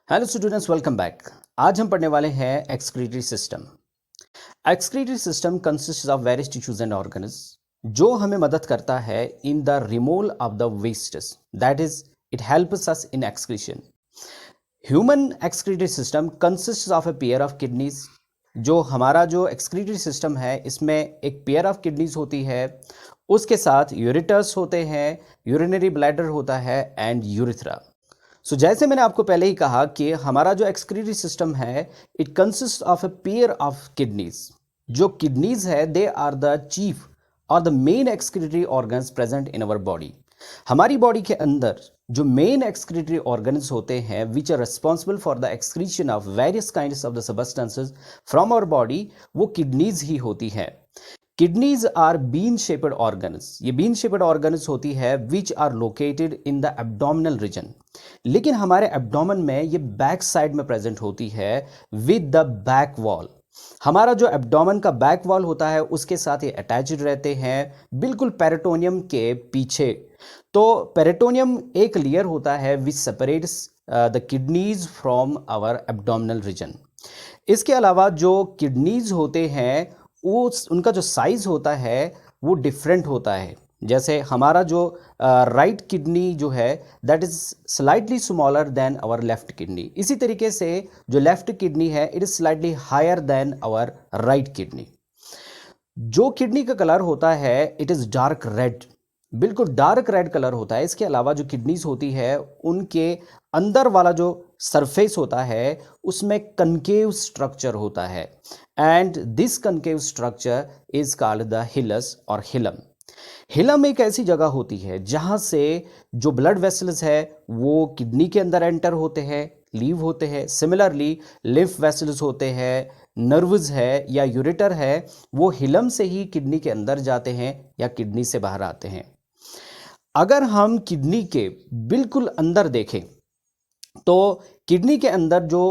Hello students, welcome back. आज हम पढ़ने वाले हैं excretory system. Excretory system consist of various tissues and organs जो हमें मदद करता है in the removal of the wastes, that is it helps us in excretion. Human excretory system consist of a pair of kidneys. जो हमारा जो excretory system है इसमें एक पेयर ऑफ किडनीज होती है, उसके साथ यूरेटर्स होते हैं, यूरिनरी ब्लैडर होता है एंड यूरिथ्रा। जैसे मैंने आपको पहले ही कहा कि हमारा जो एक्सक्रीटरी सिस्टम है it consist of a pair of kidneys. जो किडनीज है दे आर द चीफ और the main excretory organs present in our body. हमारी बॉडी के अंदर जो मेन एक्सक्रीटरी ऑर्गन्स होते हैं which are responsible for the excretion of various kinds of the substances from our body, वो kidneys ही होती है। Kidneys are bean shaped organs. ये बीन शेप्ड ऑर्गन्स होती है which are located in the abdominal region, लेकिन हमारे abdomen में ये बैक साइड में प्रेजेंट होती है विद द बैक वॉल। हमारा जो एब्डोमेन का बैक वॉल होता है उसके साथ ये अटैच्ड रहते हैं बिल्कुल पेरिटोनियम के पीछे। तो पेरिटोनियम एक लेयर होता है which separates the kidneys from our abdominal region. इसके अलावा जो किडनीज होते हैं उनका जो साइज होता है वो डिफरेंट होता है। जैसे हमारा जो राइट किडनी जो है that is slightly smaller than our left kidney. इसी तरीके से जो लेफ्ट किडनी है it is slightly higher than our right kidney. जो किडनी का कलर होता है इट इज डार्क रेड, बिल्कुल डार्क रेड कलर होता है। इसके अलावा जो किडनीज होती है उनके अंदर वाला जो सरफेस होता है उसमें कनकेव स्ट्रक्चर होता है and this concave structure is called the hills और हिलम। हिलम एक ऐसी जगह होती है जहां से जो ब्लड वेसल्स है वो किडनी के अंदर एंटर होते हैं, लीव होते हैं। सिमिलरली लिम्फ वेसल्स होते हैं, नर्व्स है या यूरेटर है, वो हिलम से ही किडनी के अंदर जाते हैं या किडनी से बाहर आते हैं। अगर हम किडनी के बिल्कुल अंदर देखें तो किडनी के अंदर जो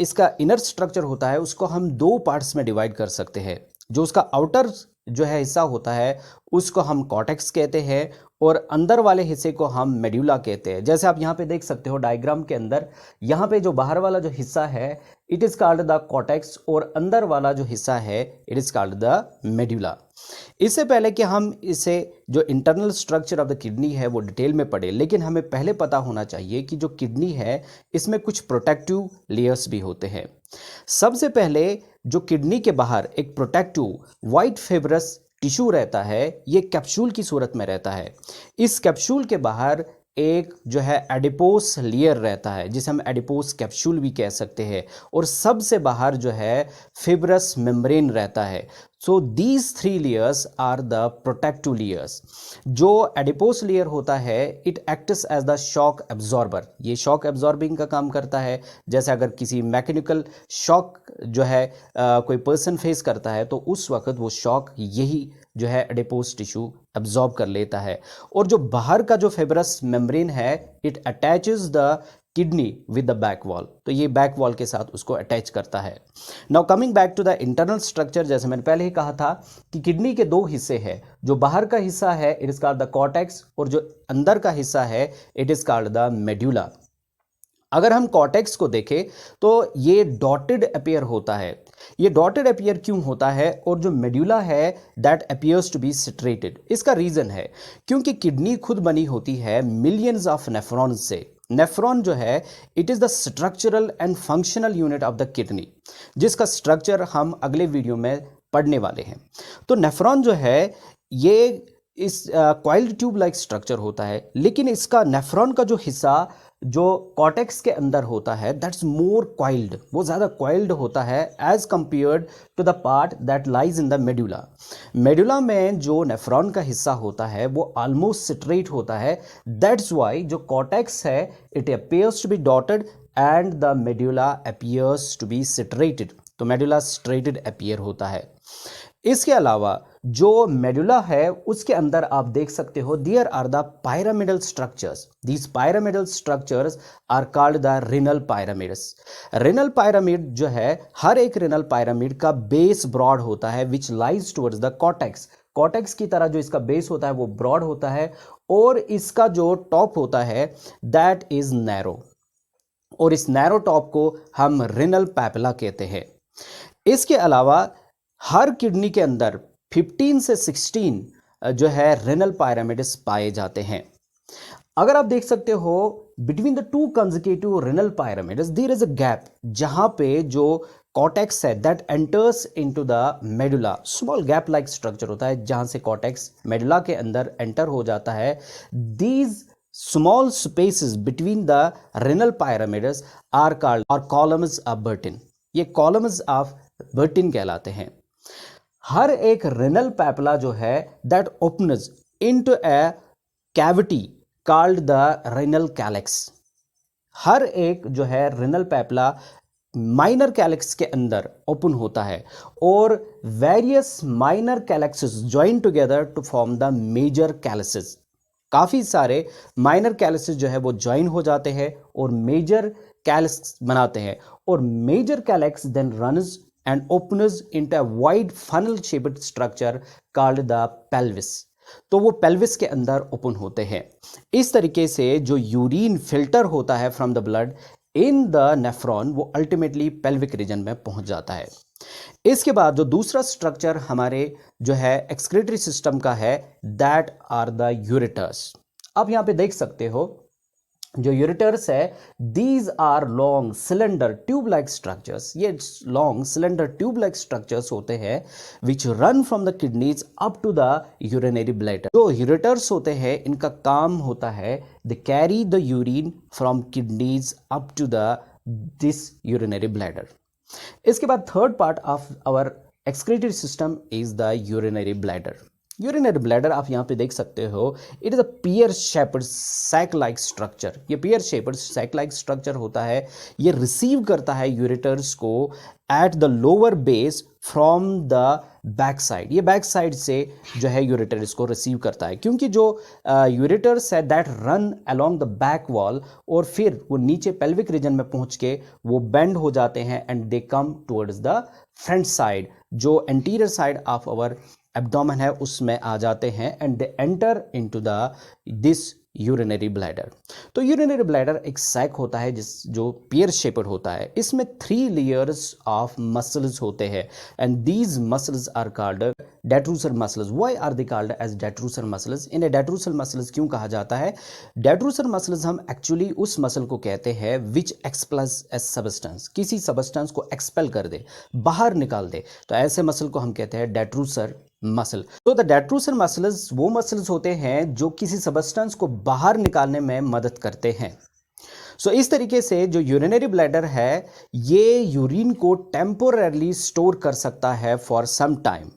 इसका इनर स्ट्रक्चर होता है उसको हम दो पार्ट्स में डिवाइड कर सकते हैं। जो उसका आउटर जो है हिस्सा होता है उसको हम कॉर्टेक्स कहते हैं और अंदर वाले हिस्से को हम मेड्यूला कहते हैं। जैसे आप यहाँ पे देख सकते हो डायग्राम के अंदर, यहाँ पे जो बाहर वाला जो हिस्सा है it is called the cortex और अंदर वाला जो हिस्सा है it is called the medulla. इससे पहले कि हम इसे जो internal structure of the kidney है वो डिटेल में पढ़े, लेकिन हमें पहले पता होना चाहिए कि जो किडनी है इसमें कुछ प्रोटेक्टिव लेयर्स भी होते हैं। सबसे पहले जो किडनी के बाहर एक प्रोटेक्टिव वाइट फाइब्रस टिश्यू रहता है, ये कैप्सूल की सूरत में रहता है। इस कैप्सूल के बाहर एक जो है एडिपोस लेयर रहता है जिसे हम एडिपोस कैप्सूल भी कह सकते हैं, और सबसे बाहर जो है फिब्रस मेम्ब्रेन रहता है। So these three layers are the protective layers. जो एडिपोस लेयर होता है it acts as the shock absorber. ये शॉक एब्जॉर्बिंग का काम करता है। जैसे अगर किसी मैकेनिकल शॉक जो है कोई पर्सन फेस करता है तो उस वक्त वो शॉक यही जो है एडिपोस टिश्यू एब्जॉर्ब कर लेता है। और जो बाहर का जो फाइब्रस मेम्ब्रेन है it attaches the kidney with the back wall, तो ये बैक वॉल के साथ उसको अटैच करता है। Now coming back to the internal structure, जैसे मैंने पहले ही कहा था कि किडनी के दो हिस्से हैं। जो बाहर का हिस्सा है it is called the cortex और जो अंदर का हिस्सा है it is called the medulla. अगर हम कॉर्टेक्स को देखें तो ये डॉटेड अपीयर होता है। ये डॉटेड अपीयर क्यों होता है? और जो मेड्यूला है that appears to be striated. इसका रीजन है क्योंकि किडनी खुद बनी होती है मिलियंस ऑफ नेफ्रॉन से। नेफ्रॉन जो है it is the structural and functional unit of the kidney, जिसका स्ट्रक्चर हम अगले वीडियो में पढ़ने वाले हैं। तो नेफ्रॉन जो है ये इस कॉइल्ड ट्यूब लाइक स्ट्रक्चर होता है, लेकिन इसका नेफ्रॉन का जो हिस्सा जो कॉर्टेक्स के अंदर होता है दैट्स मोर क्वाइल्ड, वो ज़्यादा क्वाइल्ड होता है as compared to the part that lies in the medulla. Medulla में जो नेफ्रॉन का हिस्सा होता है वो ऑलमोस्ट स्ट्रेट होता है। दैट्स वाई जो कॉर्टेक्स है it appears to be dotted and the medulla appears to be striated. तो मेड्यूला स्ट्रेटेड अपीयर होता है। इसके अलावा जो मेडुला है उसके अंदर आप देख सकते हो there are the pyramidal structures. These pyramidal structures are called the renal pyramids. Renal pyramid जो है हर एक renal pyramid का बेस ब्रॉड होता है which lies towards the cortex. Cortex की तरह जो इसका बेस होता है वो ब्रॉड होता है और इसका जो टॉप होता है दैट इज नैरो। और इस नैरो टॉप को हम रेनल पैपिला कहते हैं। इसके अलावा हर किडनी के अंदर 15 से 16 जो है रेनल पायरामिड्स पाए जाते हैं। अगर आप देख सकते हो between the two consecutive renal pyramids there is a gap, जहां पे जो कॉर्टेक्स है that enters into the medulla, small gap like structure होता है जहां से कॉर्टेक्स मेडुला के अंदर एंटर हो जाता है। These small spaces between the renal pyramids are called और कॉलम्स ऑफ बर्टिन, ये कॉलम्स ऑफ बर्टिन कहलाते हैं। हर एक रेनल पैपिला जो है that opens into a cavity called the renal calyx. हर एक जो है रेनल पैपिला माइनर कैलेक्स के अंदर ओपन होता है और various minor calyxes join together to form the major calyces. काफी सारे माइनर कैलेसेस जो है वो ज्वाइन हो जाते हैं और मेजर कैलेक्स बनाते हैं, और major calyx then runs and opens into a wide funnel shaped structure called the pelvis। तो वो पेल्विस के अंदर ओपन होते हैं। इस तरीके से जो यूरिन फिल्टर होता है from the blood in the nephron वो अल्टीमेटली पेल्विक रीजन में पहुंच जाता है। इसके बाद जो दूसरा स्ट्रक्चर हमारे जो है एक्सक्रीटरी सिस्टम का है दैट आर द यूरेटर्स। आप यहां पे देख सकते हो जो यूरेटर्स है, these are long cylinder tube like structures. ये long cylinder tube like structures होते हैं which run from the kidneys up to the urinary bladder. जो यूरेटर्स होते हैं इनका काम होता है they carry the urine from kidneys up to the this urinary bladder. इसके बाद third part of our excretory system is the urinary bladder. Urinary bladder आप यहां पे देख सकते हो, it is a pear shaped sac like structure. ये pear shaped sac like structure होता है, ये रिसीव करता है यूरेटर्स को at the lower base from the back side. ये बैक साइड से जो है यूरेटर इसको रिसीव करता है, क्योंकि जो यूरेटर्स है that run along the back wall और फिर वो नीचे पेल्विक रीजन में पहुंच के वो बेंड हो जाते हैं and they come towards the front side, जो anterior side of our abdomen है उसमें आ जाते हैं and they enter into the this urinary bladder. तो यूरिनरी ब्लैडर एक सैक होता है जो पियर शेप्ड होता है। इसमें 3 लेयर्स ऑफ मसल्स होते हैं and these muscles are called detrusor muscles. Why are they called as detrusor muscles? इन्हें डेट्रूसर मसल्स क्यों कहा जाता है? डेट्रूसर मसल्स हम एक्चुअली उस मसल को कहते हैं विच एक्सपेल्स ए सबस्टेंस, किसी सबस्टेंस को एक्सपेल कर दे, बाहर निकाल दे, तो ऐसे मसल को हम कहते हैं डेट्रूसर मसल। तो द डेट्रूसर मसल्स वो मसल्स होते हैं जो किसी सबस्टेंस को बाहर निकालने में मदद करते हैं। सो इस तरीके से जो यूरिनरी ब्लैडर है ये यूरिन को टेम्पोररली स्टोर कर सकता है फॉर सम टाइम।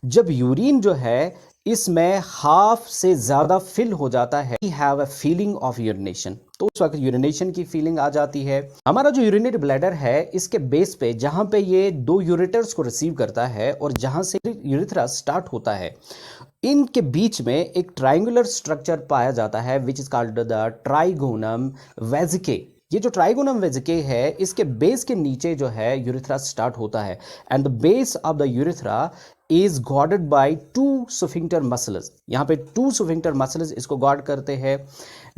जब यूरिन जो है इसमें हाफ से ज्यादा फिल हो जाता है, we have a feeling of urination, तो उस वक्त यूरिनेशन की फीलिंग आ जाती है। हमारा जो यूरिनरी ब्लैडर है इसके बेस पे जहां पे ये 2 यूरेटर्स को रिसीव करता है और जहां से यूरिथ्रा स्टार्ट होता है, इनके बीच में एक ट्रायंगुलर स्ट्रक्चर पाया जाता है विच इज कॉल्ड द ट्राइगोनम वेजिके। ये जो ट्राइगोनम वेजिके है इसके बेस के नीचे जो है यूरिथ्रा स्टार्ट होता है and the base of the urethra is guarded by 2 sphincter muscles. यहाँ पे 2 स्फिंक्टर मसल्स इसको गार्ड करते हैं।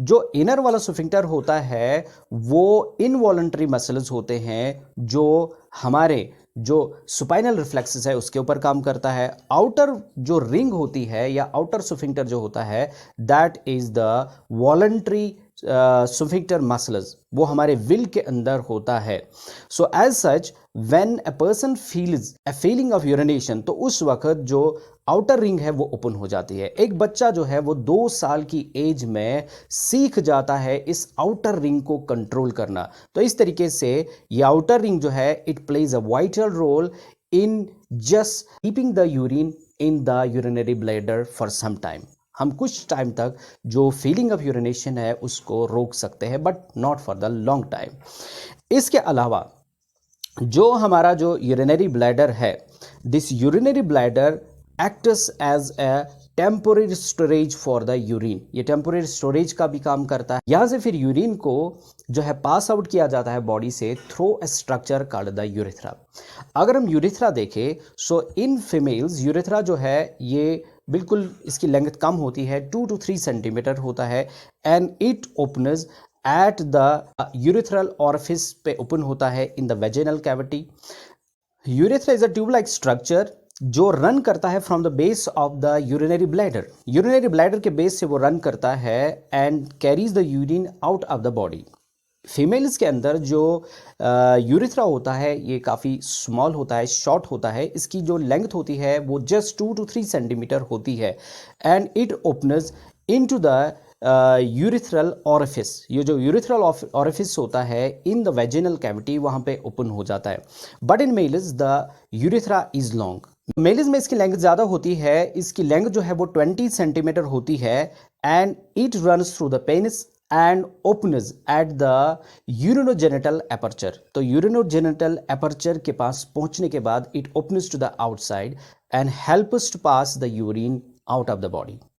जो इनर वाला स्फिंक्टर होता है वो इनवॉलंटरी मसल्स होते हैं जो हमारे जो सुपाइनल रिफ्लेक्सेस है उसके ऊपर काम करता है। आउटर जो रिंग होती है या आउटर स्फिंक्टर जो होता है that is the voluntary sphincter muscles, वो हमारे विल के अंदर होता है। So as such when a person feels a feeling of urination, तो उस वक्त जो आउटर रिंग है वो ओपन हो जाती है। एक बच्चा जो है वो 2 साल की एज में सीख जाता है इस आउटर रिंग को कंट्रोल करना। तो इस तरीके से ये आउटर रिंग जो है it plays a vital role in just keeping the urine in the urinary bladder for some time. हम कुछ टाइम तक जो फीलिंग ऑफ यूरिनेशन है उसको रोक सकते हैं but not for the long time. इसके अलावा जो हमारा जो यूरिनरी ब्लैडर है, this urinary bladder acts as a temporary storage for the urine. ये टेम्पोररी स्टोरेज का भी काम करता है। यहां से फिर यूरिन को जो है पास आउट किया जाता है बॉडी से through a structure called the urethra. अगर हम यूरिथ्रा देखें सो इन फीमेल्स यूरिथ्रा जो है ये बिल्कुल इसकी लेंथ कम होती है, 2 to 3 सेंटीमीटर होता है and it opens at the urethral orifice पे ओपन होता है in the vaginal cavity. Urethra is a tube like structure जो रन करता है from the base of the urinary bladder. Urinary bladder के बेस से वो रन करता है and carries the urine out of the body. Females के अंदर जो यूरिथ्रा होता है ये काफ़ी स्मॉल होता है, शॉर्ट होता है। इसकी जो लेंथ होती है वो जस्ट 2 to 3 सेंटीमीटर होती है and it opens into the urethral orifice. ये जो यूरिथ्रल ऑरिफिस होता है इन द वेजिनल कैविटी वहाँ पे ओपन हो जाता है। But in males the urethra is long. Males में इसकी लेंथ ज़्यादा होती है, इसकी लेंथ जो है वो 20 सेंटीमीटर होती है and it runs through the penis and opens at the urinogenital aperture। तो urinogenital aperture के पास पहुंचने के बाद it opens to the outside and helps to pass the urine out of the body।